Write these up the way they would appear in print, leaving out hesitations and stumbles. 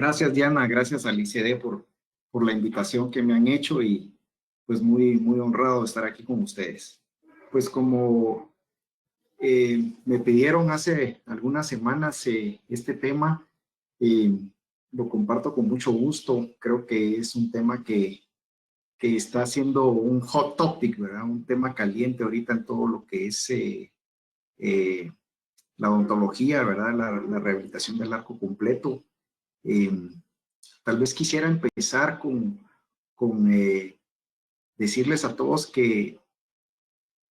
Gracias, Diana, gracias al ICD por la invitación que me han hecho y pues muy, muy honrado de estar aquí con ustedes. Pues como me pidieron hace algunas semanas este tema, eh, lo comparto con mucho gusto. Creo que es un tema que está siendo un hot topic, ¿verdad? Un tema caliente ahorita en todo lo que es eh, la odontología, ¿verdad? La rehabilitación del arco completo. Eh, Tal vez quisiera empezar con decirles a todos que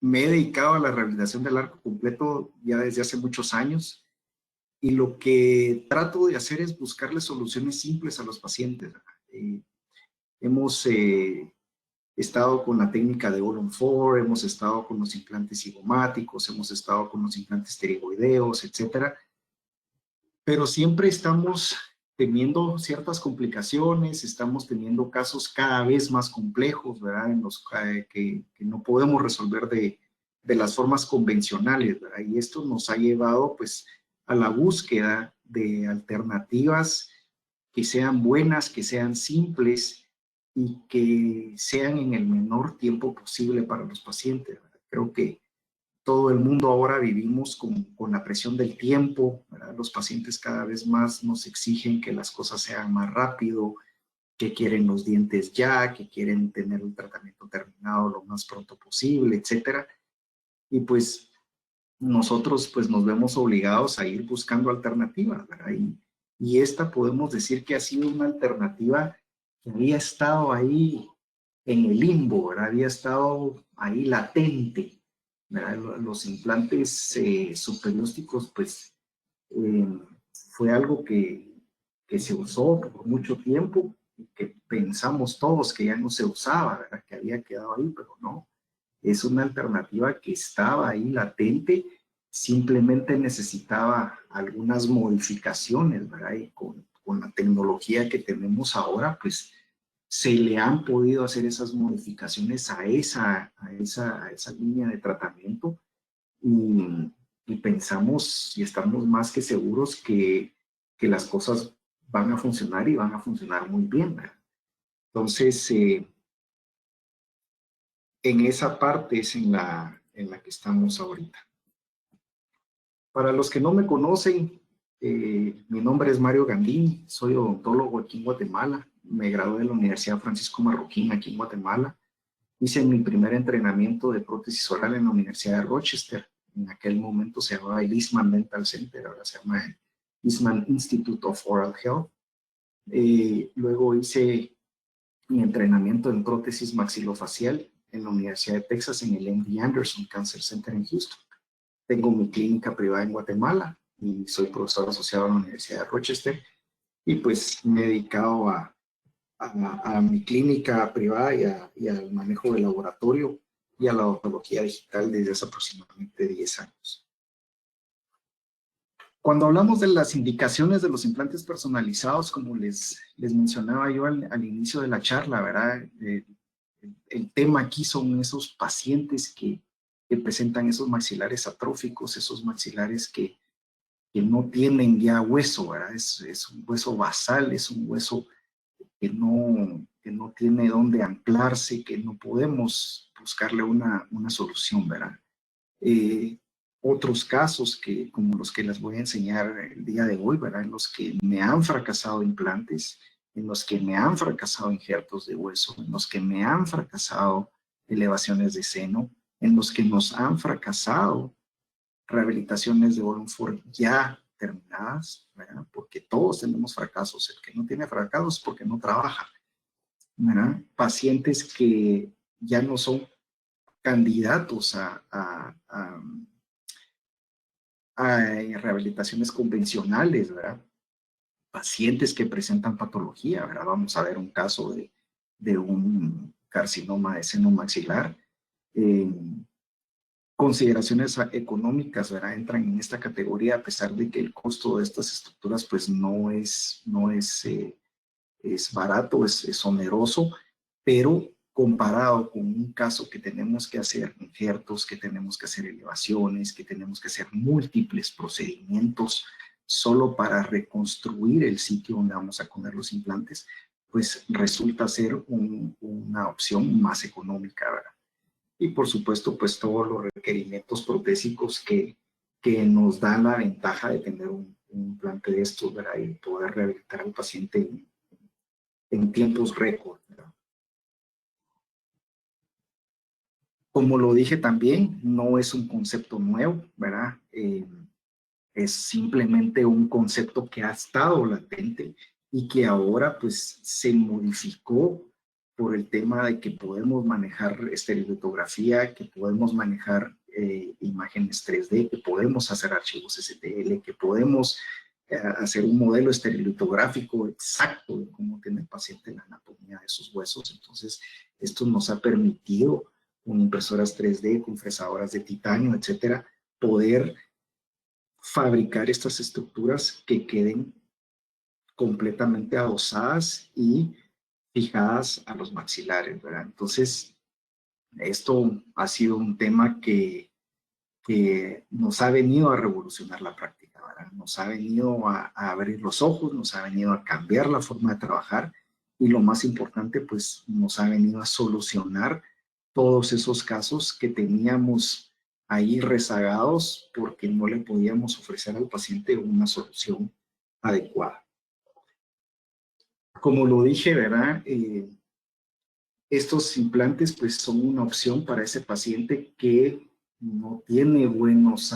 me he dedicado a la rehabilitación del arco completo ya desde hace muchos años y lo que trato de hacer es buscarles soluciones simples a los pacientes. Hemos estado con la técnica de All-on-4, hemos estado con los implantes cigomáticos, hemos estado con los implantes pterigoideos, etcétera, pero siempre estamos teniendo ciertas complicaciones, estamos teniendo casos cada vez más complejos, ¿verdad? En los que no podemos resolver de las formas convencionales, ¿verdad? Y esto nos ha llevado, pues, a la búsqueda de alternativas que sean buenas, que sean simples y que sean en el menor tiempo posible para los pacientes, ¿verdad? Creo que todo el mundo ahora vivimos con la presión del tiempo, ¿verdad? Los pacientes cada vez más nos exigen que las cosas sean más rápido, que quieren los dientes ya, que quieren tener el tratamiento terminado lo más pronto posible, etcétera. Y pues nosotros pues nos vemos obligados a ir buscando alternativas, ¿verdad? Y esta podemos decir que ha sido una alternativa que había estado ahí en el limbo, ¿verdad? Había estado ahí latente, ¿verdad? Los implantes subperiósticos, pues, eh, fue algo que se usó por mucho tiempo y que pensamos todos que ya no se usaba, ¿verdad? Que había quedado ahí, pero no. Es una alternativa que estaba ahí latente, simplemente necesitaba algunas modificaciones, ¿verdad? Y con la tecnología que tenemos ahora, pues se le han podido hacer esas modificaciones a esa línea de tratamiento y pensamos y estamos más que seguros que las cosas van a funcionar y van a funcionar muy bien, ¿verdad? Entonces, en esa parte es en la que estamos ahorita. Para los que no me conocen, mi nombre es Mario Gandini, soy odontólogo aquí en Guatemala. Me gradué de la Universidad Francisco Marroquín aquí en Guatemala. Hice mi primer entrenamiento de prótesis oral en la Universidad de Rochester. En aquel momento se llamaba el Eastman Dental Center, ahora se llama el Eastman Institute of Oral Health. Luego hice mi entrenamiento en prótesis maxilofacial en la Universidad de Texas, en el MD Anderson Cancer Center en Houston. Tengo mi clínica privada en Guatemala y soy profesor asociado a la Universidad de Rochester y pues me he dedicado a mi clínica privada y al manejo del laboratorio y a la odontología digital desde hace aproximadamente 10 años. Cuando hablamos de las indicaciones de los implantes personalizados, como les mencionaba yo al inicio de la charla, ¿verdad? El tema aquí son esos pacientes que presentan esos maxilares atróficos, esos maxilares que no tienen ya hueso, ¿verdad? Es un hueso basal, es un hueso que no tiene dónde anclarse, que no podemos buscarle una solución, ¿verdad? Otros casos como los que les voy a enseñar el día de hoy, ¿verdad? En los que me han fracasado implantes, en los que me han fracasado injertos de hueso, en los que me han fracasado elevaciones de seno, en los que nos han fracasado rehabilitaciones de All-on-4 ya terminadas, ¿verdad? Porque todos tenemos fracasos. El que no tiene fracasos es porque no trabaja, ¿verdad? Pacientes que ya no son candidatos a rehabilitaciones convencionales, ¿verdad? Pacientes que presentan patología, ¿verdad? Vamos a ver un caso de un carcinoma de seno maxilar. Consideraciones económicas, ¿verdad? Entran en esta categoría a pesar de que el costo de estas estructuras pues es barato, es oneroso, pero comparado con un caso que tenemos que hacer injertos, que tenemos que hacer elevaciones, que tenemos que hacer múltiples procedimientos solo para reconstruir el sitio donde vamos a poner los implantes, pues resulta ser una opción más económica, ¿verdad? Y por supuesto, pues todos los requerimientos protésicos que nos dan la ventaja de tener un implante de estos, ¿verdad? Y poder rehabilitar al paciente en tiempos récord, ¿verdad? Como lo dije también, no es un concepto nuevo, ¿verdad? Es simplemente un concepto que ha estado latente y que ahora pues se modificó por el tema de que podemos manejar estereolitografía, que podemos manejar imágenes 3D, que podemos hacer archivos STL, que podemos hacer un modelo estereolitográfico exacto de cómo tiene el paciente la anatomía de sus huesos. Entonces, esto nos ha permitido con impresoras 3D, con fresadoras de titanio, etcétera, poder fabricar estas estructuras que queden completamente adosadas y fijadas a los maxilares, ¿verdad? Entonces, esto ha sido un tema que nos ha venido a revolucionar la práctica, ¿verdad? Nos ha venido a abrir los ojos, nos ha venido a cambiar la forma de trabajar y lo más importante, pues nos ha venido a solucionar todos esos casos que teníamos ahí rezagados porque no le podíamos ofrecer al paciente una solución adecuada. Como lo dije, ¿verdad? Estos implantes pues son una opción para ese paciente que no tiene buenos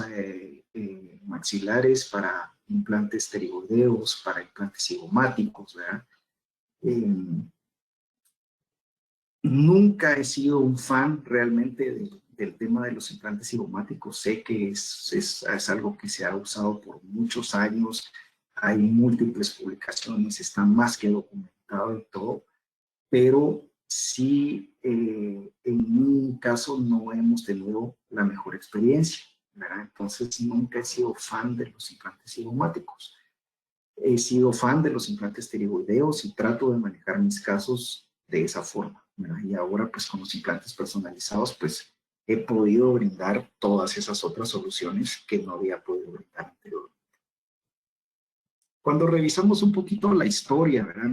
maxilares para implantes pterigoideos, para implantes cigomáticos, ¿verdad? Nunca he sido un fan realmente del tema de los implantes cigomáticos. Sé que es algo que se ha usado por muchos años, hay múltiples publicaciones, está más que documentado y todo, pero sí, en mi caso no hemos tenido la mejor experiencia, ¿verdad? Entonces nunca he sido fan de los implantes cigomáticos. He sido fan de los implantes pterigoideos y trato de manejar mis casos de esa forma, ¿verdad? Y ahora pues con los implantes personalizados pues he podido brindar todas esas otras soluciones que no había podido brindar anteriormente. Cuando revisamos un poquito la historia, ¿verdad?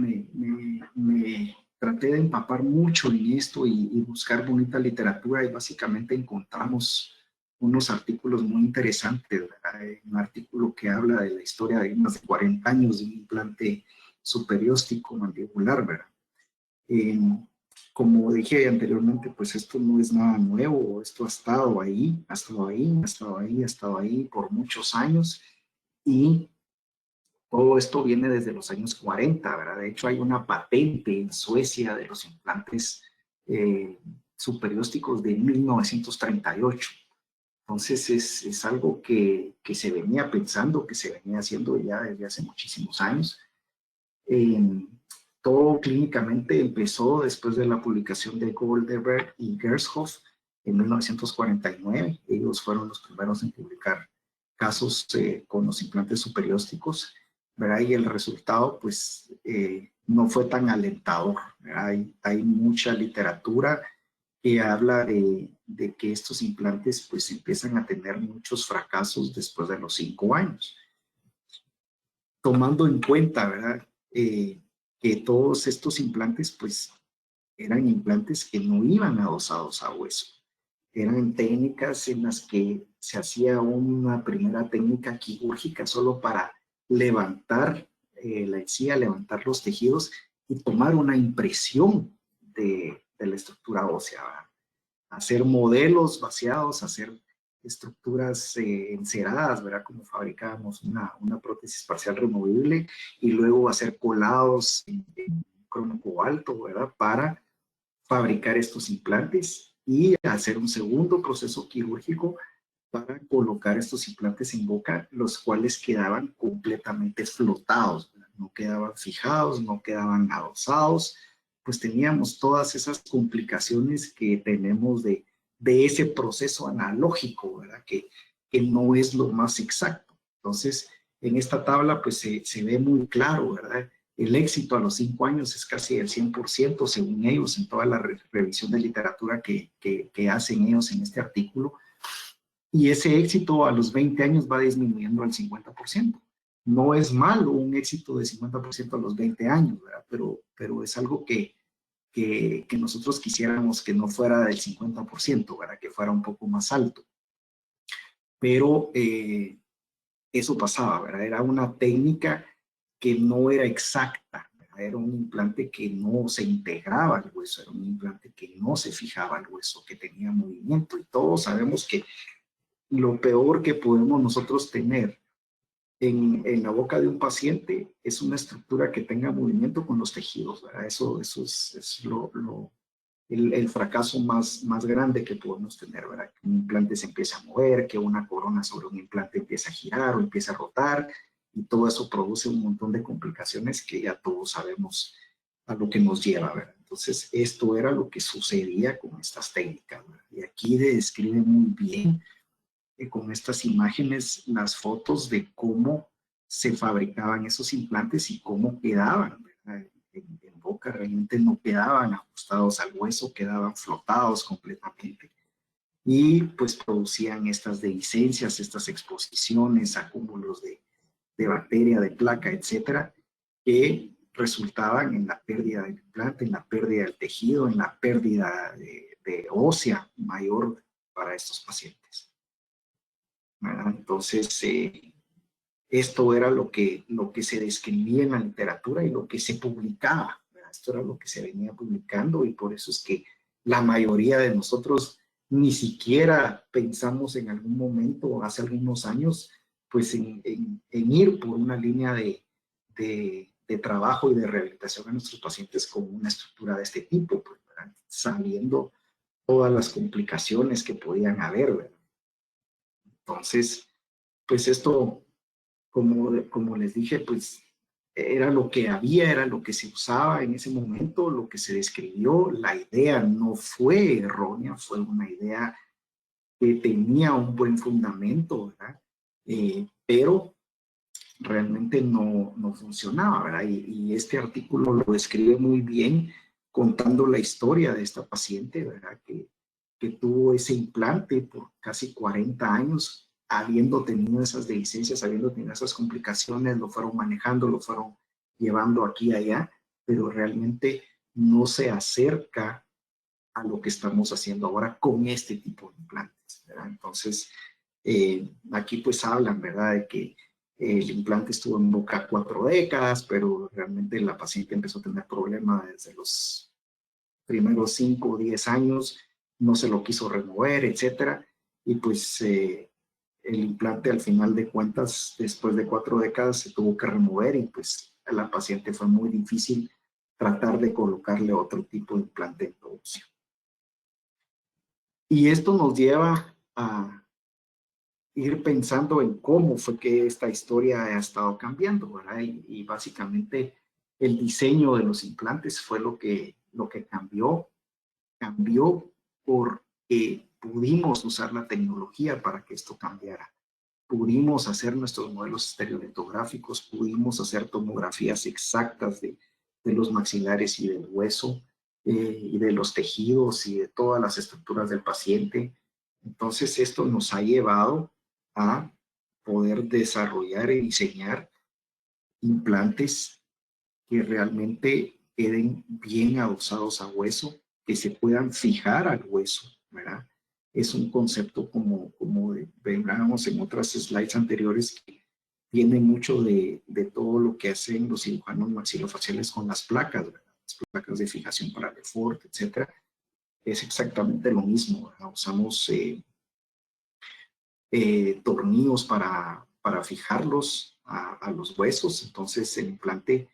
Me traté de empapar mucho en esto y buscar bonita literatura y básicamente encontramos unos artículos muy interesantes, ¿verdad? Un artículo que habla de la historia de más de 40 años de un implante superióstico mandibular, ¿verdad? Eh, Como dije anteriormente, pues esto no es nada nuevo, esto ha estado ahí, ha estado ahí, ha estado ahí, ha estado ahí por muchos años y todo esto viene desde los años 40, ¿verdad? De hecho, hay una patente en Suecia de los implantes superiósticos de 1938. Entonces, es algo que se venía pensando, que se venía haciendo ya desde hace muchísimos años. Todo clínicamente empezó después de la publicación de Goldberg y Gershoff en 1949. Ellos fueron los primeros en publicar casos con los implantes superiósticos, ¿verdad? Y el resultado, pues, no fue tan alentador, ¿verdad? Hay mucha literatura que habla de que estos implantes, pues, empiezan a tener muchos fracasos después de los 5 años. Tomando en cuenta, ¿verdad? Que todos estos implantes, pues, eran implantes que no iban adosados a hueso. Eran técnicas en las que se hacía una primera técnica quirúrgica solo para levantar la encía, levantar los tejidos y tomar una impresión de la estructura ósea, ¿verdad? Hacer modelos vaciados, hacer estructuras enceradas, ¿verdad? Como fabricábamos una prótesis parcial removible y luego hacer colados en cromo cobalto, ¿verdad? Para fabricar estos implantes y hacer un segundo proceso quirúrgico para colocar estos implantes en boca, los cuales quedaban completamente flotados, ¿verdad? No quedaban fijados, no quedaban adosados, pues teníamos todas esas complicaciones que tenemos de ese proceso analógico, ¿verdad? Que no es lo más exacto. Entonces, en esta tabla, pues se ve muy claro, ¿verdad? El éxito a los 5 años es casi el 100%, según ellos, en toda la revisión de literatura que hacen ellos en este artículo. Y ese éxito a los 20 años va disminuyendo al 50%. no es malo un éxito de 50% a los 20 años, ¿verdad? Pero es algo que nosotros quisiéramos que no fuera del 50%, ¿verdad? Que fuera un poco más alto. Pero eso pasaba, ¿verdad? Era una técnica que no era exacta, ¿verdad? Era un implante que no se integraba al hueso, era un implante que no se fijaba al hueso, que tenía movimiento. Y todos sabemos que lo peor que podemos nosotros tener en la boca de un paciente es una estructura que tenga movimiento con los tejidos, ¿verdad? Eso es el fracaso más grande que podemos tener, ¿verdad? Que un implante se empieza a mover, que una corona sobre un implante empieza a girar o empieza a rotar, y todo eso produce un montón de complicaciones que ya todos sabemos a lo que nos lleva, ¿verdad? Entonces, esto era lo que sucedía con estas técnicas, ¿verdad? Y aquí describe muy bien con estas imágenes las fotos de cómo se fabricaban esos implantes y cómo quedaban, ¿verdad? En boca realmente no quedaban ajustados al hueso, quedaban flotados completamente. Y pues producían estas dehiscencias, estas exposiciones, acúmulos de bacteria, de placa, etcétera, que resultaban en la pérdida del implante, en la pérdida del tejido, en la pérdida de ósea mayor para estos pacientes, ¿verdad? Entonces, esto era lo que se describía en la literatura y lo que se publicaba, ¿verdad? Esto era lo que se venía publicando, y por eso es que la mayoría de nosotros ni siquiera pensamos en algún momento, hace algunos años, pues en ir por una línea de trabajo y de rehabilitación a nuestros pacientes con una estructura de este tipo, pues, ¿verdad? Sabiendo todas las complicaciones que podían haber, ¿verdad? Entonces, pues esto, como les dije, pues era lo que había, era lo que se usaba en ese momento, lo que se describió. La idea no fue errónea, fue una idea que tenía un buen fundamento, ¿verdad? Pero realmente no funcionaba, ¿verdad? Y este artículo lo describe muy bien contando la historia de esta paciente, ¿verdad? Que tuvo ese implante por casi 40 años, habiendo tenido esas deficiencias, habiendo tenido esas complicaciones, lo fueron manejando, lo fueron llevando aquí y allá, pero realmente no se acerca a lo que estamos haciendo ahora con este tipo de implantes, ¿verdad? Entonces, aquí pues hablan, ¿verdad?, de que el implante estuvo en boca 4 décadas, pero realmente la paciente empezó a tener problemas desde los primeros 5 o 10 años, no se lo quiso remover, etcétera, y pues el implante al final de cuentas, después de 4 décadas, se tuvo que remover, y pues a la paciente fue muy difícil tratar de colocarle otro tipo de implante en producción. Y esto nos lleva a ir pensando en cómo fue que esta historia ha estado cambiando, ¿verdad? Y básicamente el diseño de los implantes fue lo que cambió porque pudimos usar la tecnología para que esto cambiara. Pudimos hacer nuestros modelos estereolitográficos, pudimos hacer tomografías exactas de los maxilares y del hueso, y de los tejidos y de todas las estructuras del paciente. Entonces, esto nos ha llevado a poder desarrollar y diseñar implantes que realmente queden bien adosados a hueso, que se puedan fijar al hueso, ¿verdad? Es un concepto como veíamos en otras slides anteriores, que viene mucho de todo lo que hacen los cirujanos maxilofaciales con las placas, ¿verdad? Las placas de fijación para Lefort, etcétera. Es exactamente lo mismo, ¿verdad? Usamos tornillos para fijarlos a los huesos, entonces el implante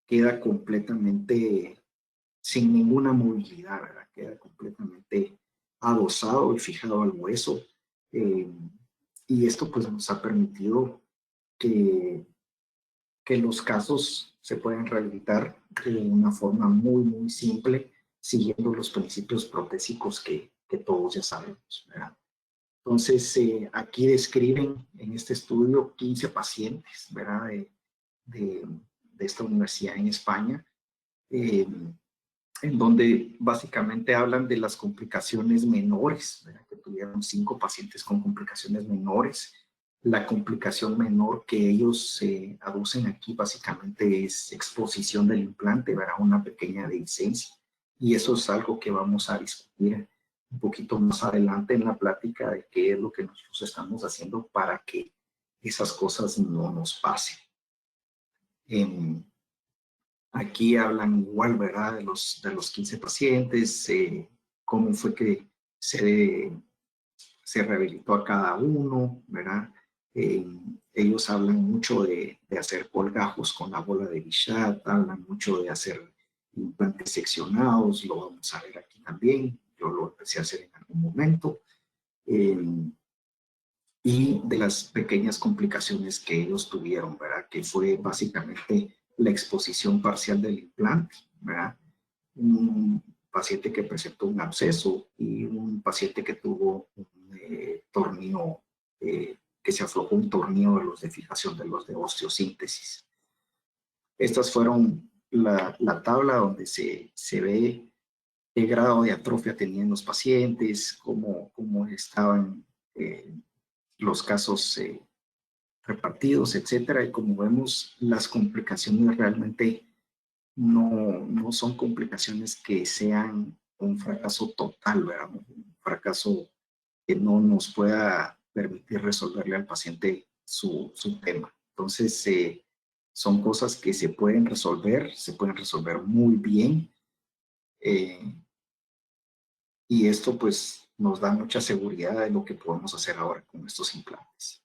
queda completamente sin ninguna movilidad, ¿verdad? Queda completamente adosado y fijado al hueso. Eh, y esto pues nos ha permitido que los casos se pueden rehabilitar de una forma muy simple, siguiendo los principios protésicos que todos ya sabemos, ¿verdad? Entonces, aquí describen en este estudio 15 pacientes, ¿verdad? De esta universidad en España, en donde básicamente hablan de las complicaciones menores, ¿verdad? Que tuvieron 5 pacientes con complicaciones menores, La complicación menor que ellos aducen aquí básicamente es exposición del implante, ¿verdad? Una pequeña dehiscencia. Y eso es algo que vamos a discutir un poquito más adelante en la plática de qué es lo que nosotros estamos haciendo para que esas cosas no nos pasen. Aquí hablan igual, ¿verdad? De los 15 pacientes, cómo fue que se rehabilitó a cada uno, ¿verdad? Ellos hablan mucho de hacer colgajos con la bola de Bichat, hablan mucho de hacer implantes seccionados, lo vamos a ver aquí también, yo lo empecé a hacer en algún momento, y de las pequeñas complicaciones que ellos tuvieron, ¿verdad? Que fue básicamente la exposición parcial del implante, ¿verdad? Un paciente que presentó un absceso y un paciente que tuvo un tornillo, que se aflojó un tornillo de los de fijación de los de osteosíntesis. Estas fueron la tabla donde se ve qué grado de atrofia tenían los pacientes, cómo estaban los casos repartidos, etcétera. Y como vemos, las complicaciones realmente no son complicaciones que sean un fracaso total, ¿verdad? Un fracaso que no nos pueda permitir resolverle al paciente su tema. Entonces, son cosas que se pueden resolver muy bien. Y esto pues nos da mucha seguridad de lo que podemos hacer ahora con estos implantes.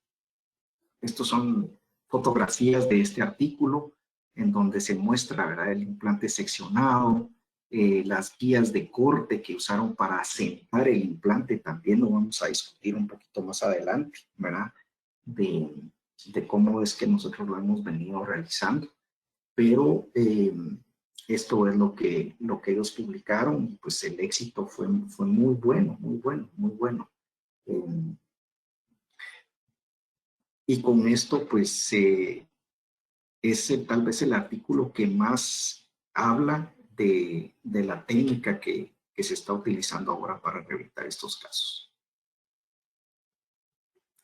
Estos son fotografías de este artículo en donde se muestra, ¿verdad?, el implante seccionado, las guías de corte que usaron para asentar el implante, también lo vamos a discutir un poquito más adelante, ¿verdad?, de cómo es que nosotros lo hemos venido realizando. Pero esto es lo que ellos publicaron y pues el éxito fue muy bueno, muy bueno, muy bueno. Y con esto pues es tal vez el artículo que más habla de la técnica que se está utilizando ahora para rehabilitar estos casos.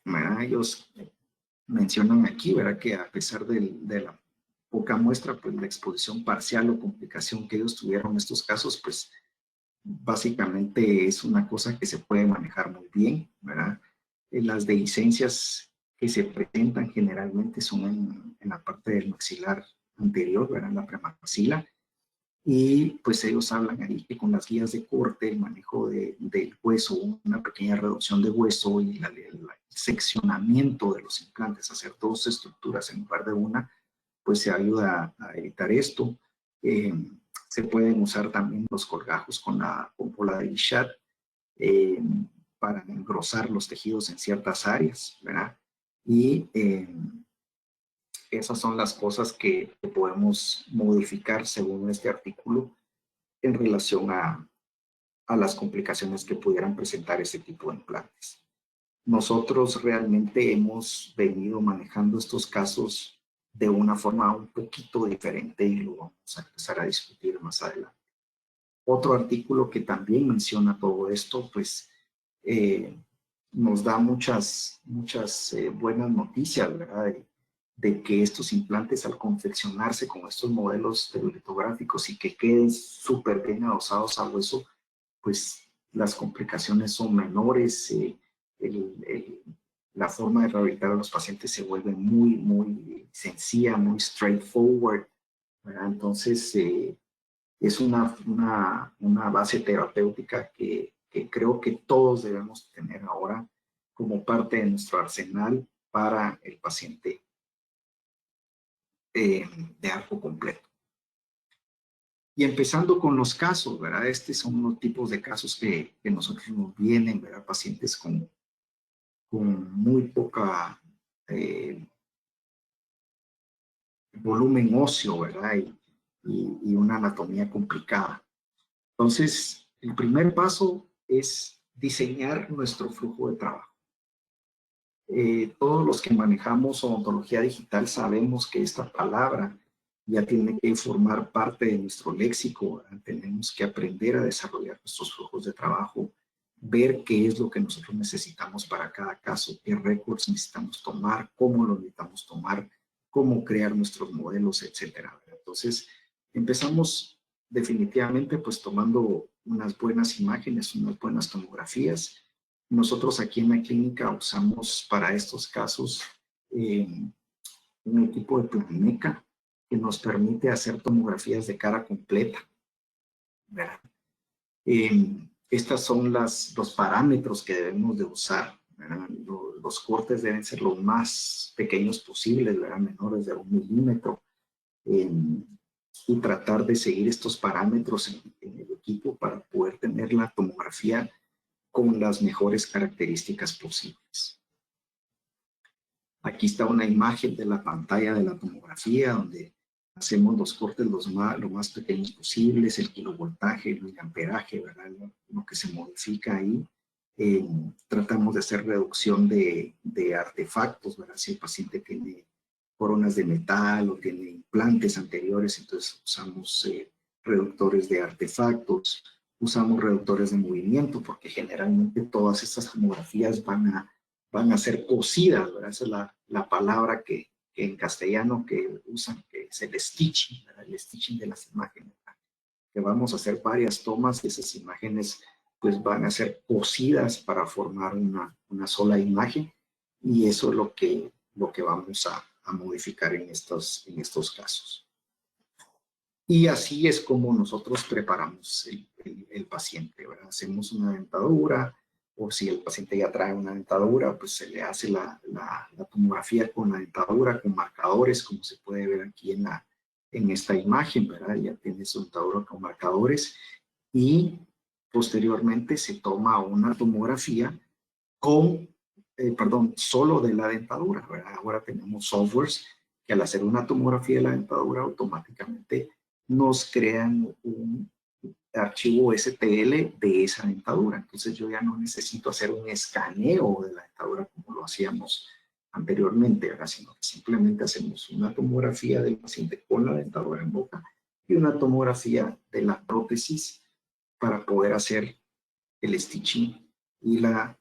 ¿Verdad? Ellos mencionan aquí, ¿verdad?, que a pesar de la poca muestra, pues la exposición parcial o complicación que ellos tuvieron en estos casos, pues básicamente es una cosa que se puede manejar muy bien, ¿verdad? Las dehiscencias que se presentan generalmente son en la parte del maxilar anterior, ¿verdad?, en la premaxila, y pues ellos hablan ahí que con las guías de corte, el manejo del hueso, una pequeña reducción de hueso y el seccionamiento de los implantes, hacer dos estructuras en lugar de una, pues se ayuda a evitar esto. Se pueden usar también los colgajos con la bola de Bichat para engrosar los tejidos en ciertas áreas, ¿verdad? Y esas son las cosas que podemos modificar según este artículo en relación a las complicaciones que pudieran presentar este tipo de implantes. Nosotros realmente hemos venido manejando estos casos de una forma un poquito diferente y lo vamos a empezar a discutir más adelante. Otro artículo que también menciona todo esto, pues nos da muchas buenas noticias, ¿verdad? De que estos implantes al confeccionarse con estos modelos litográficos y que queden súper bien adosados al hueso, pues las complicaciones son menores, la forma de rehabilitar a los pacientes se vuelve muy sencilla, muy straightforward, ¿verdad? Entonces, es una base terapéutica que creo que todos debemos tener ahora como parte de nuestro arsenal para el paciente de arco completo. Y empezando con los casos, ¿verdad? Estos son los tipos de casos que nosotros nos vienen, ¿verdad? Pacientes con muy poca volumen óseo, ¿verdad? Y una anatomía complicada. Entonces, el primer paso es diseñar nuestro flujo de trabajo. Todos los que manejamos odontología digital sabemos que esta palabra ya tiene que formar parte de nuestro léxico, ¿verdad? Tenemos que aprender a desarrollar nuestros flujos de trabajo ver qué es lo que nosotros necesitamos para cada caso, qué récords necesitamos tomar, cómo lo necesitamos tomar, cómo crear nuestros modelos, etcétera. Entonces, empezamos definitivamente pues tomando unas buenas imágenes, unas buenas tomografías. Nosotros aquí en la clínica usamos para estos casos un equipo de Planimeca que nos permite hacer tomografías de cara completa, ¿verdad? Estas son los parámetros que debemos de usar, ¿verdad? Los cortes deben ser los más pequeños posibles, ¿verdad? Menores de 1 milímetro. Y tratar de seguir estos parámetros en el equipo para poder tener la tomografía con las mejores características posibles. Aquí está una imagen de la pantalla de la tomografía donde hacemos los cortes lo más pequeños posibles, el kilovoltaje, el miliamperaje, ¿verdad? Lo que se modifica ahí. Tratamos de hacer reducción de artefactos, ¿verdad? Si el paciente tiene coronas de metal o tiene implantes anteriores, entonces usamos reductores de artefactos, usamos reductores de movimiento, porque generalmente todas estas tomografías van a ser cosidas, ¿verdad? Esa es la palabra que en castellano que usan, que es el stitching, ¿verdad? El stitching de las imágenes, ¿verdad? Que vamos a hacer varias tomas y esas imágenes pues van a ser cosidas para formar una sola imagen, y eso es lo que vamos a modificar en estos casos. Y así es como nosotros preparamos el paciente, ¿verdad? Hacemos una dentadura, o si el paciente ya trae una dentadura, pues se le hace la tomografía con la dentadura, con marcadores, como se puede ver aquí en esta imagen, ¿verdad? Ya tiene su dentadura con marcadores, y posteriormente se toma una tomografía con solo de la dentadura, ¿verdad? Ahora tenemos softwares que al hacer una tomografía de la dentadura automáticamente nos crean un archivo STL de esa dentadura. Entonces yo ya no necesito hacer un escaneo de la dentadura como lo hacíamos anteriormente, ¿verdad? Sino que simplemente hacemos una tomografía del paciente con la dentadura en boca y una tomografía de la prótesis para poder hacer el stitching y la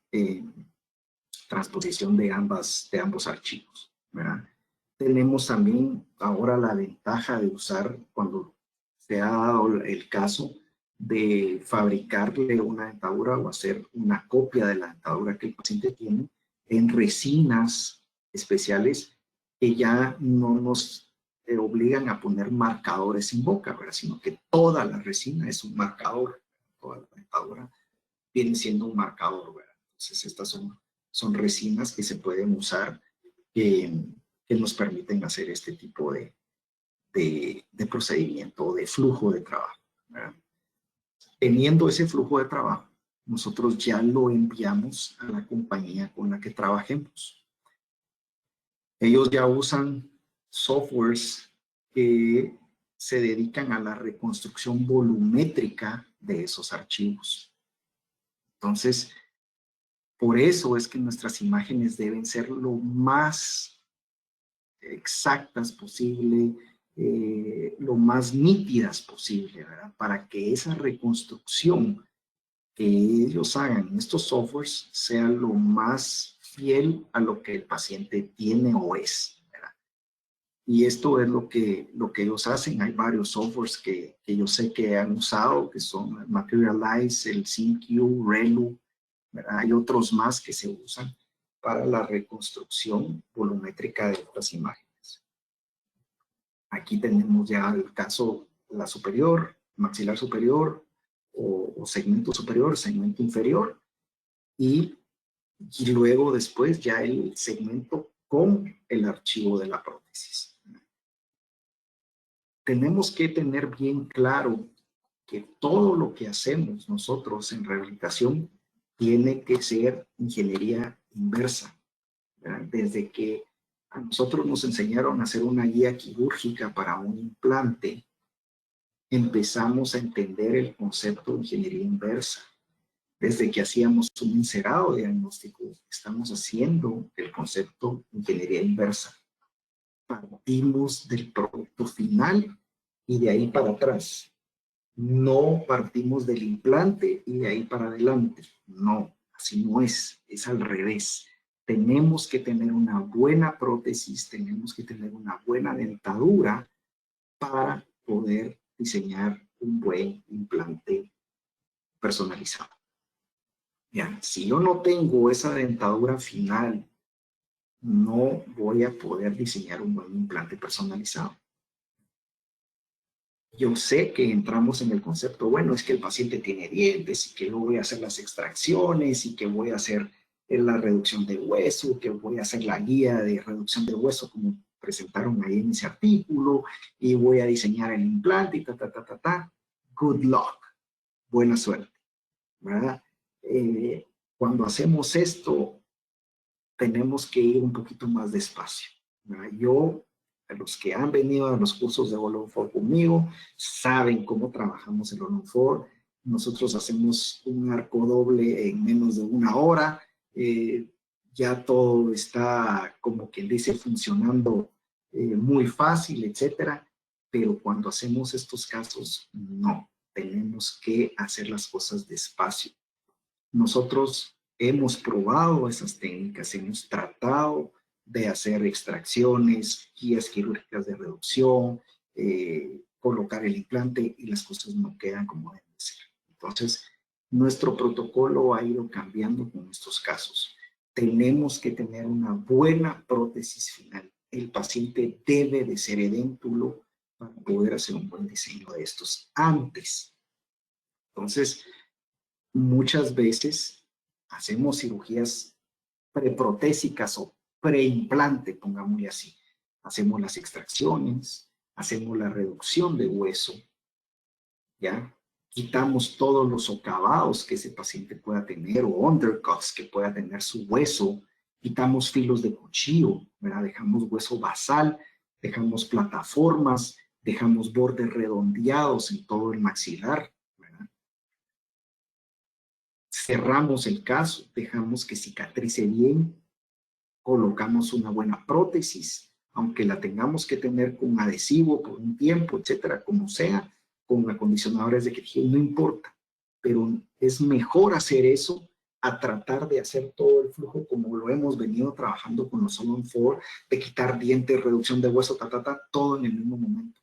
transposición de ambos archivos, ¿verdad? Tenemos también ahora la ventaja de usar, cuando se ha dado el caso, de fabricarle una dentadura o hacer una copia de la dentadura que el paciente tiene en resinas especiales que ya no nos obligan a poner marcadores en boca, ¿verdad? Sino que toda la resina es un marcador, toda la dentadura viene siendo un marcador, ¿verdad? Entonces estas son resinas que se pueden usar que nos permiten hacer este tipo de procedimiento, de flujo de trabajo, ¿verdad? Teniendo ese flujo de trabajo, nosotros ya lo enviamos a la compañía con la que trabajemos. Ellos ya usan softwares que se dedican a la reconstrucción volumétrica de esos archivos. Entonces, por eso es que nuestras imágenes deben ser lo más exactas posible, lo más nítidas posible, ¿verdad? Para que esa reconstrucción que ellos hagan en estos softwares sea lo más fiel a lo que el paciente tiene o es, ¿verdad? Y esto es lo que ellos hacen. Hay varios softwares que yo sé que han usado, que son Materialize, el SynQ, Relu, ¿verdad? Hay otros más que se usan para la reconstrucción volumétrica de estas imágenes. Aquí tenemos ya el caso, la superior, maxilar superior, o segmento superior, segmento inferior, y luego después ya el segmento con el archivo de la prótesis. Tenemos que tener bien claro que todo lo que hacemos nosotros en rehabilitación tiene que ser ingeniería inversa, ¿verdad? Desde que a nosotros nos enseñaron a hacer una guía quirúrgica para un implante, empezamos a entender el concepto de ingeniería inversa. Desde que hacíamos un encerado diagnóstico, estamos haciendo el concepto de ingeniería inversa. Partimos del producto final y de ahí para atrás No partimos del implante y de ahí para adelante. No, así no es al revés. Tenemos que tener una buena prótesis, tenemos que tener una buena dentadura para poder diseñar un buen implante personalizado. Bien, si yo no tengo esa dentadura final, no voy a poder diseñar un buen implante personalizado. Yo sé que entramos en el concepto, bueno, es que el paciente tiene dientes y que yo voy a hacer las extracciones y que voy a hacer la reducción de hueso, que voy a hacer la guía de reducción de hueso como presentaron ahí en ese artículo y voy a diseñar el implante y ta. Good luck. Buena suerte, ¿verdad? Cuando hacemos esto, tenemos que ir un poquito más despacio, ¿verdad? A los que han venido a los cursos de All on 4 conmigo, saben cómo trabajamos el All on 4. Nosotros hacemos un arco doble en menos de una hora. Ya todo está, como quien dice, funcionando muy fácil, etcétera. Pero cuando hacemos estos casos, no. Tenemos que hacer las cosas despacio. Nosotros hemos probado esas técnicas, hemos tratado de hacer extracciones, guías quirúrgicas de reducción, colocar el implante y las cosas no quedan como deben ser. Entonces, nuestro protocolo ha ido cambiando con estos casos. Tenemos que tener una buena prótesis final. El paciente debe de ser edéntulo para poder hacer un buen diseño de estos antes. Entonces, muchas veces hacemos cirugías preprotésicas o preimplante, pongámosle así. Hacemos las extracciones, hacemos la reducción de hueso, ¿ya? Quitamos todos los socavados que ese paciente pueda tener o undercuts que pueda tener su hueso, quitamos filos de cuchillo, ¿verdad? Dejamos hueso basal, dejamos plataformas, dejamos bordes redondeados en todo el maxilar, ¿verdad? Cerramos el caso, dejamos que cicatrice bien, colocamos una buena prótesis, aunque la tengamos que tener con adhesivo por un tiempo, etcétera, como sea, con acondicionadores de tejido, no importa, pero es mejor hacer eso a tratar de hacer todo el flujo como lo hemos venido trabajando con los All on 4, de quitar dientes, reducción de hueso, todo en el mismo momento.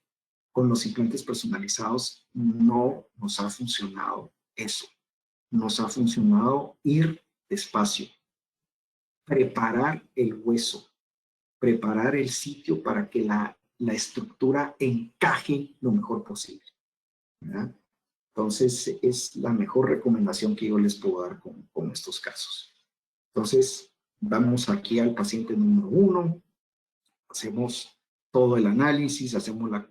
Con los implantes personalizados no nos ha funcionado eso. Nos ha funcionado ir despacio, preparar el hueso, preparar el sitio para que la estructura encaje lo mejor posible, ¿verdad? Entonces, es la mejor recomendación que yo les puedo dar con estos casos. Entonces, vamos aquí al paciente número 1, hacemos todo el análisis, hacemos la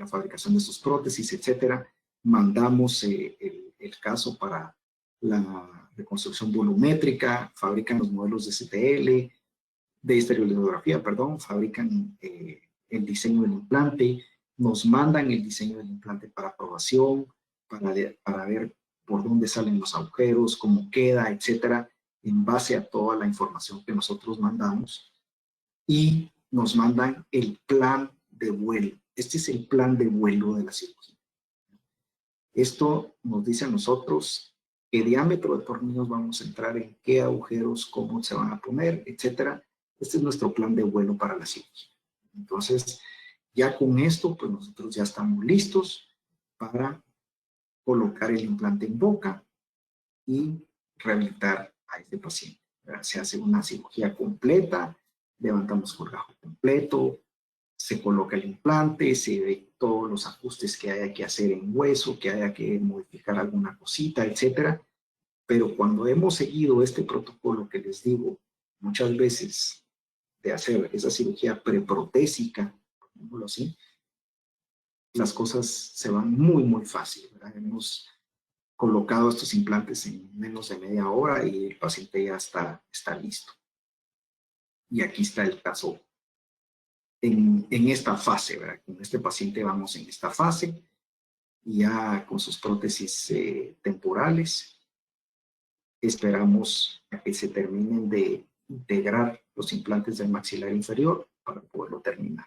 fabricación de sus prótesis, etcétera. Mandamos el caso para la reconstrucción volumétrica, fabrican los modelos de STL, de estereolitografía, perdón, fabrican el diseño del implante, nos mandan el diseño del implante para aprobación, para ver por dónde salen los agujeros, cómo queda, etcétera, en base a toda la información que nosotros mandamos. Y nos mandan el plan de vuelo. Este es el plan de vuelo de la cirugía. Esto nos dice a nosotros qué diámetro de tornillos vamos a entrar, en qué agujeros, cómo se van a poner, etcétera. Este es nuestro plan de vuelo para la cirugía. Entonces, ya con esto, pues nosotros ya estamos listos para colocar el implante en boca y rehabilitar a este paciente. Se hace una cirugía completa, levantamos colgajo completo, se coloca el implante, se ve todos los ajustes que haya que hacer en hueso, que haya que modificar alguna cosita, etcétera. Pero cuando hemos seguido este protocolo que les digo muchas veces de hacer esa cirugía preprotésica, digámoslo así, las cosas se van muy, muy fácil, ¿verdad? Hemos colocado estos implantes en menos de media hora y el paciente ya está listo. Y aquí está el caso en esta fase, ¿verdad? Con este paciente vamos en esta fase, ya con sus prótesis temporales. Esperamos a que se terminen de integrar los implantes del maxilar inferior para poderlo terminar.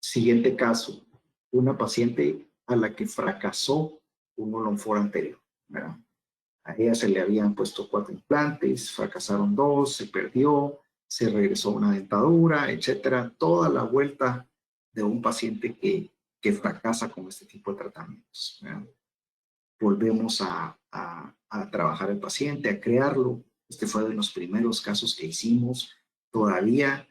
Siguiente caso, una paciente a la que fracasó un All-on-4 anterior, ¿verdad? A ella se le habían puesto 4 implantes, fracasaron 2, se perdió, se regresó una dentadura, etcétera. Toda la vuelta de un paciente que fracasa con este tipo de tratamientos, ¿verdad? Volvemos a trabajar el paciente, a crearlo. Este fue de los primeros casos que hicimos. Todavía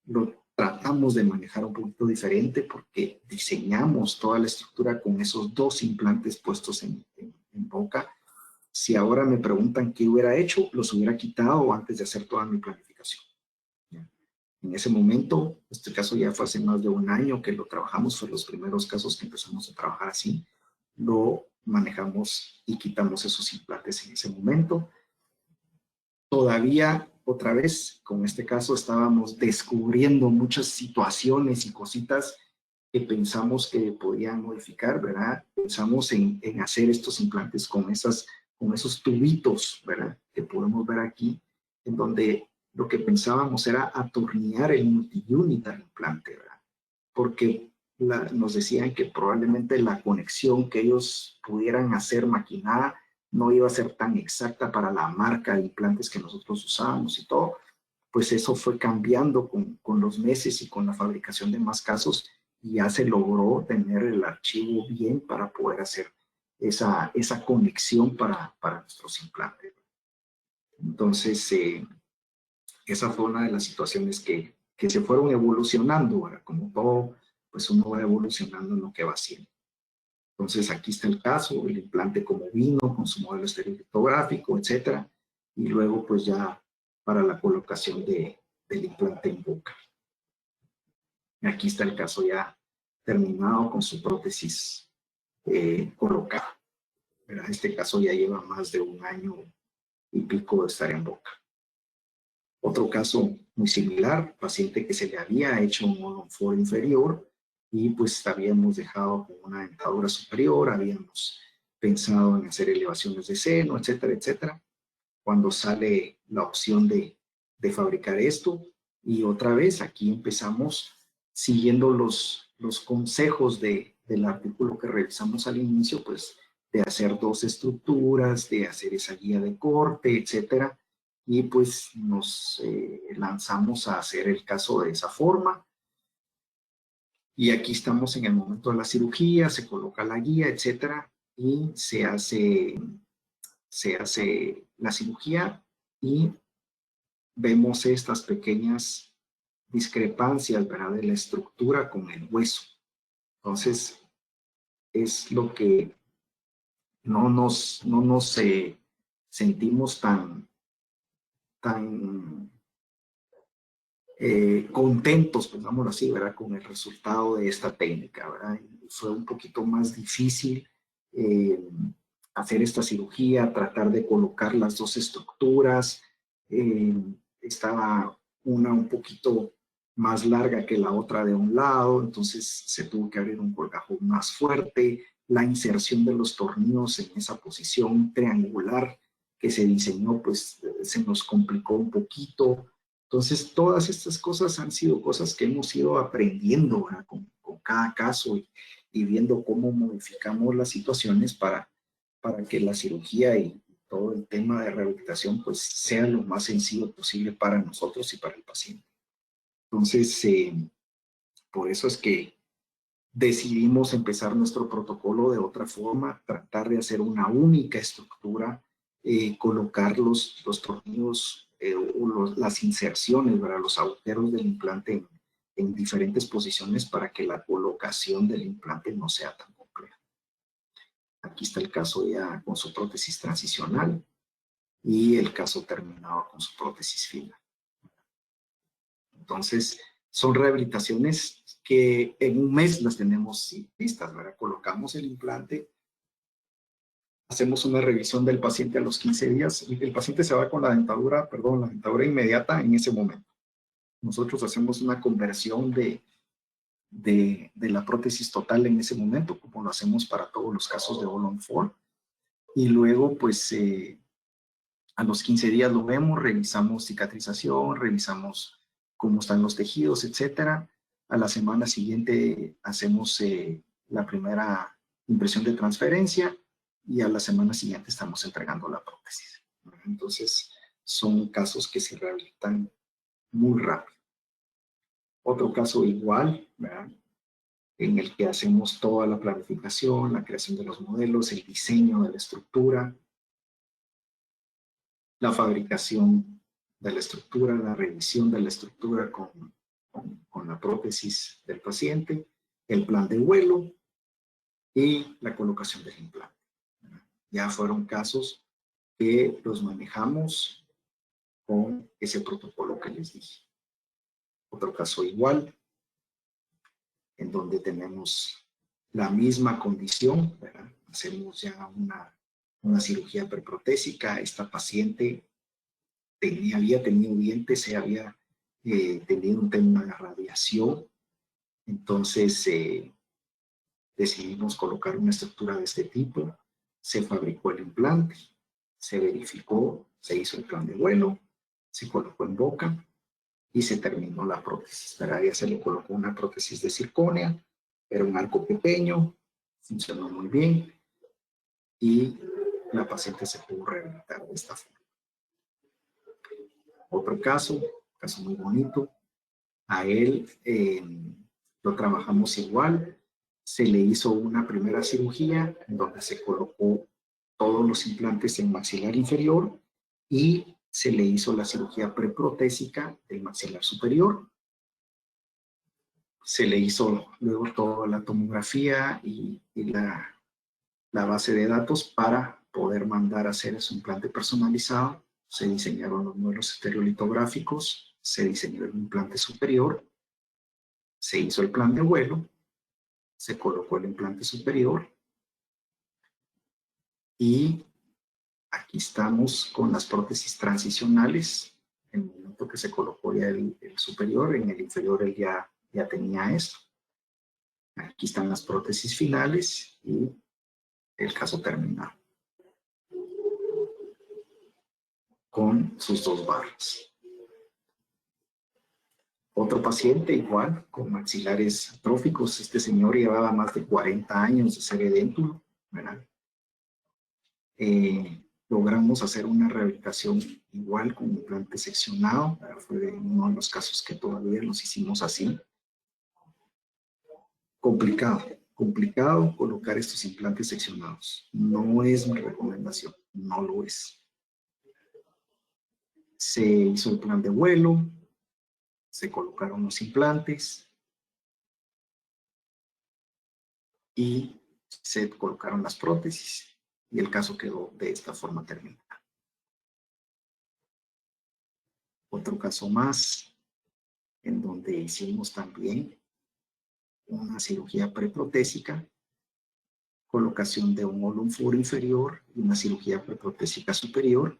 lo tratamos de manejar un poquito diferente porque diseñamos toda la estructura con esos 2 implantes puestos en boca. Si ahora me preguntan qué hubiera hecho, los hubiera quitado antes de hacer toda mi planificación. En ese momento, este caso ya fue hace más de 1 año que lo trabajamos, fue los primeros casos que empezamos a trabajar así. Lo manejamos y quitamos esos implantes en ese momento. Todavía, otra vez, con este caso estábamos descubriendo muchas situaciones y cositas que pensamos que podían modificar, ¿verdad? Pensamos en hacer estos implantes con esos tubitos, ¿verdad? Que podemos ver aquí, en donde lo que pensábamos era atornillar el multi-unit al implante, ¿verdad? Porque nos decían que probablemente la conexión que ellos pudieran hacer maquinada no iba a ser tan exacta para la marca de implantes que nosotros usábamos y todo. Pues eso fue cambiando con los meses y con la fabricación de más casos, y ya se logró tener el archivo bien para poder hacer esa conexión para nuestros implantes. Entonces, esa fue una de las situaciones que se fueron evolucionando, ¿verdad? Como todo, pues uno va evolucionando en lo que va haciendo. Entonces, aquí está el caso, el implante como vino, con su modelo estereolitográfico, etcétera, y luego pues ya para la colocación del implante en boca. Aquí está el caso ya terminado con su prótesis colocada. Este caso ya lleva más de 1 año y pico de estar en boca. Otro caso muy similar, paciente que se le había hecho un All-on-4 inferior y pues habíamos dejado con una dentadura superior, habíamos pensado en hacer elevaciones de seno, etcétera, etcétera. Cuando sale la opción de fabricar esto, y otra vez aquí empezamos siguiendo los consejos del artículo que revisamos al inicio, pues de hacer 2 estructuras, de hacer esa guía de corte, etcétera, y pues nos lanzamos a hacer el caso de esa forma. Y aquí estamos en el momento de la cirugía, se coloca la guía, etcétera, y se hace la cirugía y vemos estas pequeñas discrepancias, ¿verdad?, de la estructura con el hueso. Entonces, es lo que no nos sentimos tan contentos, pongámoslo así, ¿verdad?, con el resultado de esta técnica, ¿verdad? Fue un poquito más difícil hacer esta cirugía, tratar de colocar las 2 estructuras. Estaba una un poquito más larga que la otra de un lado, entonces se tuvo que abrir un colgajo más fuerte. La inserción de los tornillos en esa posición triangular que se diseñó, pues se nos complicó un poquito. Entonces, todas estas cosas han sido cosas que hemos ido aprendiendo, ¿verdad?, con cada caso y viendo cómo modificamos las situaciones para que la cirugía y todo el tema de rehabilitación pues sea lo más sencillo posible para nosotros y para el paciente. Entonces, por eso es que decidimos empezar nuestro protocolo de otra forma, tratar de hacer una única estructura, colocar los tornillos o las inserciones, ¿verdad?, los agujeros del implante en diferentes posiciones para que la colocación del implante no sea tan compleja. Aquí está el caso ya con su prótesis transicional y el caso terminado con su prótesis fina. Entonces, son rehabilitaciones que en 1 mes las tenemos listas, ¿verdad? Colocamos el implante, hacemos una revisión del paciente a los 15 días, y el paciente se va con la dentadura inmediata en ese momento. Nosotros hacemos una conversión de la prótesis total en ese momento, como lo hacemos para todos los casos de All-on-4, y luego, pues, a los 15 días lo vemos, revisamos cicatrización, revisamos cómo están los tejidos, etcétera. A la semana siguiente hacemos la primera impresión de transferencia y a la semana siguiente estamos entregando la prótesis. Entonces, son casos que se rehabilitan muy rápido. Otro caso igual, ¿verdad?, en el que hacemos toda la planificación, la creación de los modelos, el diseño de la estructura, la fabricación de la estructura, la revisión de la estructura con la prótesis del paciente, el plan de vuelo y la colocación del implante. Ya fueron casos que los manejamos con ese protocolo que les dije. Otro caso igual, en donde tenemos la misma condición, ¿verdad? Hacemos ya una cirugía preprotésica. Esta paciente había tenido dientes, se había tenido un tema de radiación. Entonces decidimos colocar una estructura de este tipo. Se fabricó el implante, se verificó, se hizo el plan de vuelo, se colocó en boca y se terminó la prótesis. ¿Verdad? Ya se le colocó una prótesis de circonia, era un arco pequeño, funcionó muy bien y la paciente se pudo rehabilitar de esta forma. Otro caso muy bonito, a él lo trabajamos igual, se le hizo una primera cirugía en donde se colocó todos los implantes en maxilar inferior y se le hizo la cirugía preprotésica del maxilar superior. Se le hizo luego toda la tomografía y la base de datos para poder mandar a hacer su implante personalizado. Se diseñaron los modelos estereolitográficos, se diseñó el implante superior, se hizo el plan de vuelo, se colocó el implante superior y aquí estamos con las prótesis transicionales. En el momento que se colocó ya el superior, en el inferior él ya tenía esto. Aquí están las prótesis finales y el caso terminado con sus 2 barras. Otro paciente igual, con maxilares atróficos. Este señor llevaba más de 40 años de ser edéntulo, ¿verdad? Logramos hacer una rehabilitación igual con implante seccionado. Fue uno de los casos que todavía los hicimos así. Complicado colocar estos implantes seccionados. No es mi recomendación, no lo es. Se hizo el plan de vuelo, se colocaron los implantes y se colocaron las prótesis y el caso quedó de esta forma terminada. Otro caso más en donde hicimos también una cirugía preprotésica, colocación de un holon furo inferior y una cirugía preprotésica superior.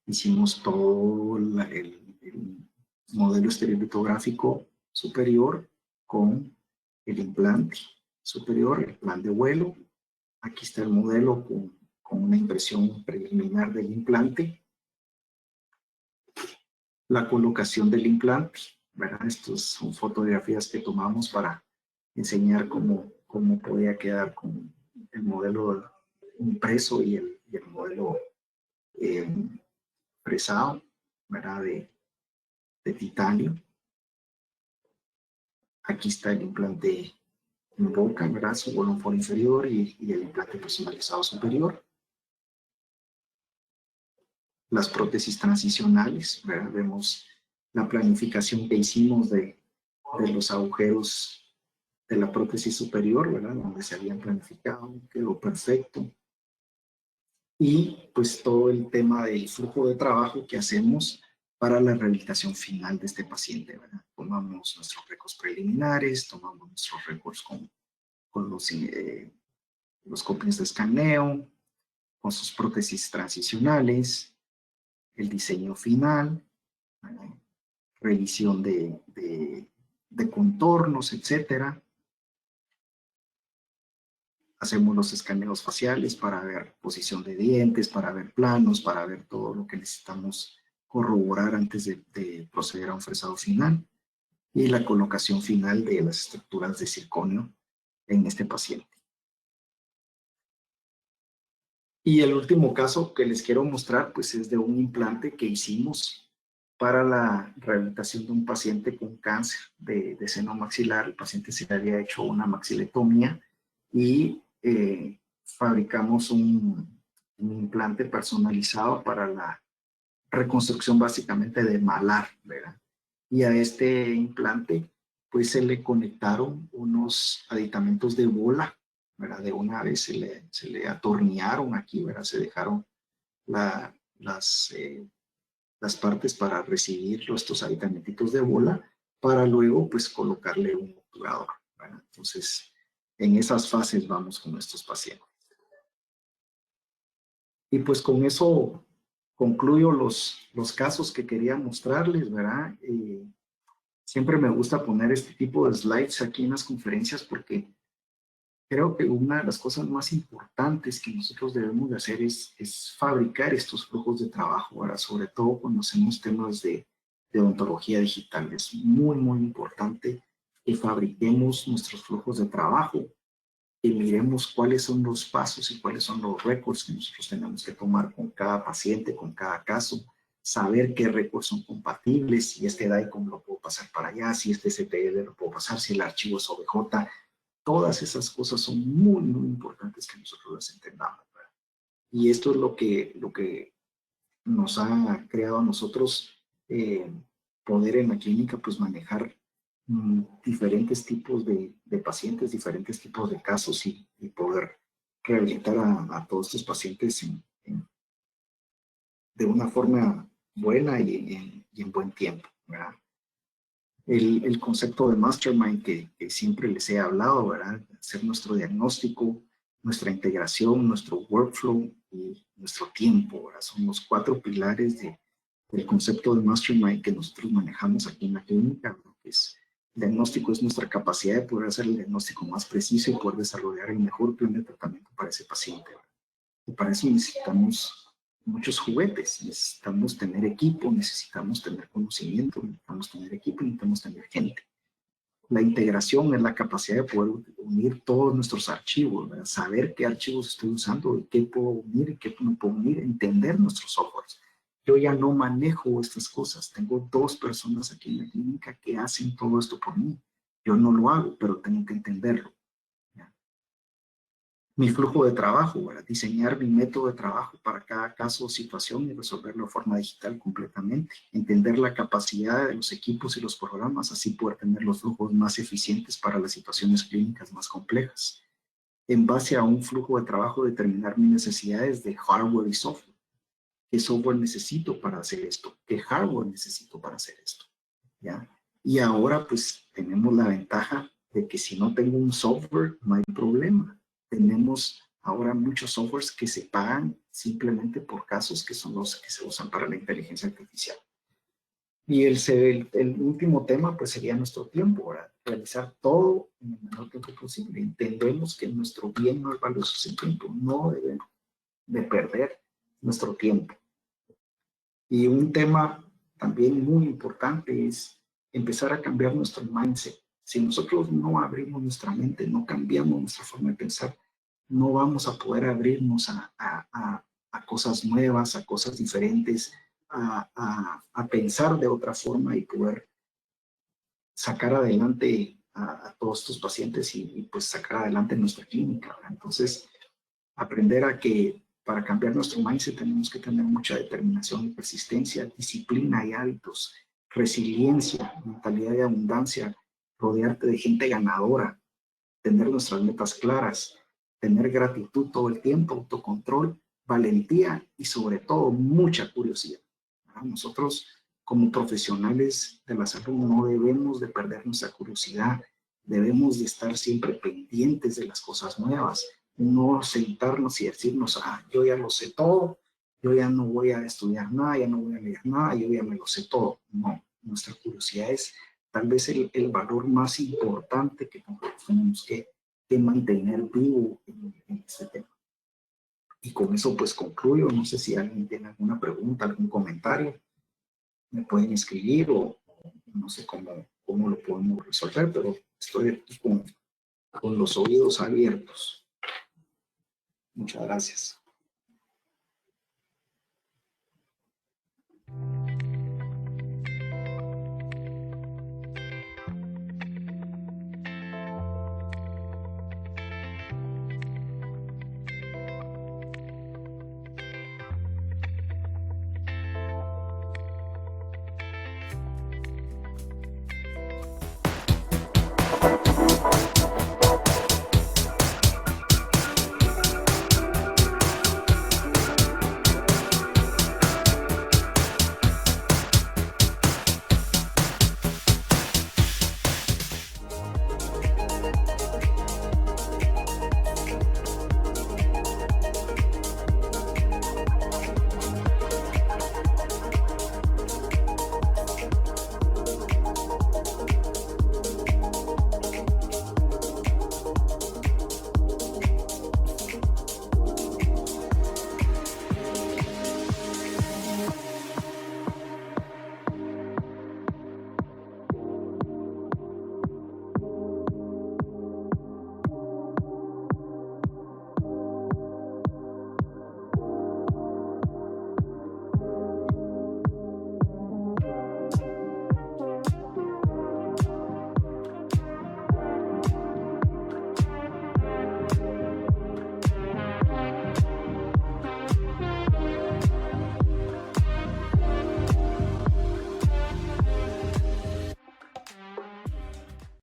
Hicimos todo el modelo estereolitográfico superior con el implante superior, el plan de vuelo. Aquí está el modelo con una impresión preliminar del implante. La colocación del implante, ¿verdad? Estas son fotografías que tomamos para enseñar cómo podía quedar con el modelo impreso y el modelo fresado, ¿verdad? De titanio. Aquí está el implante en boca, ¿verdad? Su holon furo inferior y el implante personalizado superior. Las prótesis transicionales, ¿verdad? Vemos la planificación que hicimos de los agujeros de la prótesis superior, ¿verdad? Donde se habían planificado, quedó perfecto. Y pues todo el tema del flujo de trabajo que hacemos para la rehabilitación final de este paciente, ¿verdad? Tomamos nuestros récords preliminares, tomamos nuestros récords con los copias de escaneo, con sus prótesis transicionales, el diseño final, ¿verdad? Revisión de contornos, etcétera. Hacemos los escaneos faciales para ver posición de dientes, para ver planos, para ver todo lo que necesitamos corroborar antes de proceder a un fresado final. Y la colocación final de las estructuras de circonio en este paciente. Y el último caso que les quiero mostrar, pues es de un implante que hicimos para la rehabilitación de un paciente con cáncer de seno maxilar. El paciente se le había hecho una maxilectomía y fabricamos un implante personalizado para la reconstrucción básicamente de malar, ¿verdad? Y a este implante pues se le conectaron unos aditamentos de bola, ¿verdad? De una vez se le atornearon aquí, ¿verdad? Se dejaron la, las partes para recibir estos aditamentos de bola para luego pues colocarle un obturador, ¿verdad? Entonces, en esas fases vamos con estos pacientes. Y pues con eso concluyo los casos que quería mostrarles, ¿verdad? Siempre me gusta poner este tipo de slides aquí en las conferencias porque creo que una de las cosas más importantes que nosotros debemos de hacer es fabricar estos flujos de trabajo, ¿verdad? Sobre todo cuando hacemos temas de odontología digital. Es muy, muy importante que fabriquemos nuestros flujos de trabajo, que miremos cuáles son los pasos y cuáles son los récords que nosotros tenemos que tomar con cada paciente, con cada caso, saber qué récords son compatibles, si este DICOM lo puedo pasar para allá, si este CTL lo puedo pasar, si el archivo es OBJ. Todas esas cosas son muy, muy importantes que nosotros las entendamos, ¿verdad? Y esto es lo que nos ha creado a nosotros poder en la clínica pues manejar diferentes tipos de pacientes, diferentes tipos de casos y poder rehabilitar a todos estos pacientes de una forma buena y en buen tiempo, ¿verdad? El concepto de Mastermind que siempre les he hablado, ¿verdad? Hacer nuestro diagnóstico, nuestra integración, nuestro workflow y nuestro tiempo, ¿verdad? Son los 4 pilares del concepto de Mastermind que nosotros manejamos aquí en la clínica, ¿no? El diagnóstico es nuestra capacidad de poder hacer el diagnóstico más preciso y poder desarrollar el mejor plan de tratamiento para ese paciente, ¿verdad? Y para eso necesitamos muchos juguetes, necesitamos tener equipo, necesitamos tener conocimiento, necesitamos tener equipo, necesitamos tener gente. La integración es la capacidad de poder unir todos nuestros archivos, ¿verdad? Saber qué archivos estoy usando y qué puedo unir y qué no puedo unir, entender nuestros softwares. Yo ya no manejo estas cosas, tengo 2 personas aquí en la clínica que hacen todo esto por mí. Yo no lo hago, pero tengo que entenderlo. Mi flujo de trabajo, ¿verdad? Diseñar mi método de trabajo para cada caso o situación y resolverlo de forma digital completamente. Entender la capacidad de los equipos y los programas, así poder tener los flujos más eficientes para las situaciones clínicas más complejas. En base a un flujo de trabajo, determinar mis necesidades de hardware y software. ¿Qué software necesito para hacer esto? ¿Qué hardware necesito para hacer esto? ¿Ya? Y ahora pues tenemos la ventaja de que si no tengo un software, no hay problema. Tenemos ahora muchos softwares que se pagan simplemente por casos que son los que se usan para la inteligencia artificial. Y el último tema pues sería nuestro tiempo, ¿verdad? Realizar todo en el menor tiempo posible. Entendemos que nuestro bien no es valioso sin tiempo, no debemos de perder nuestro tiempo. Y un tema también muy importante es empezar a cambiar nuestro mindset. Si nosotros no abrimos nuestra mente, no cambiamos nuestra forma de pensar, no vamos a poder abrirnos a cosas nuevas, a cosas diferentes, a pensar de otra forma y poder sacar adelante a todos estos pacientes y pues sacar adelante nuestra clínica, ¿verdad? Entonces, aprender a que para cambiar nuestro mindset tenemos que tener mucha determinación y persistencia, disciplina y hábitos, resiliencia, mentalidad de abundancia, rodearte de gente ganadora, tener nuestras metas claras, tener gratitud todo el tiempo, autocontrol, valentía y sobre todo mucha curiosidad. Nosotros como profesionales de la salud no debemos de perder nuestra curiosidad, debemos de estar siempre pendientes de las cosas nuevas, no sentarnos y decirnos, yo ya lo sé todo, yo ya no voy a estudiar nada, ya no voy a leer nada, yo ya me lo sé todo. No, nuestra curiosidad es tal vez el valor más importante que tenemos que mantener vivo en este tema. Y con eso pues concluyo, no sé si alguien tiene alguna pregunta, algún comentario, me pueden escribir o no sé cómo lo podemos resolver, pero estoy aquí con con los oídos abiertos. Muchas gracias.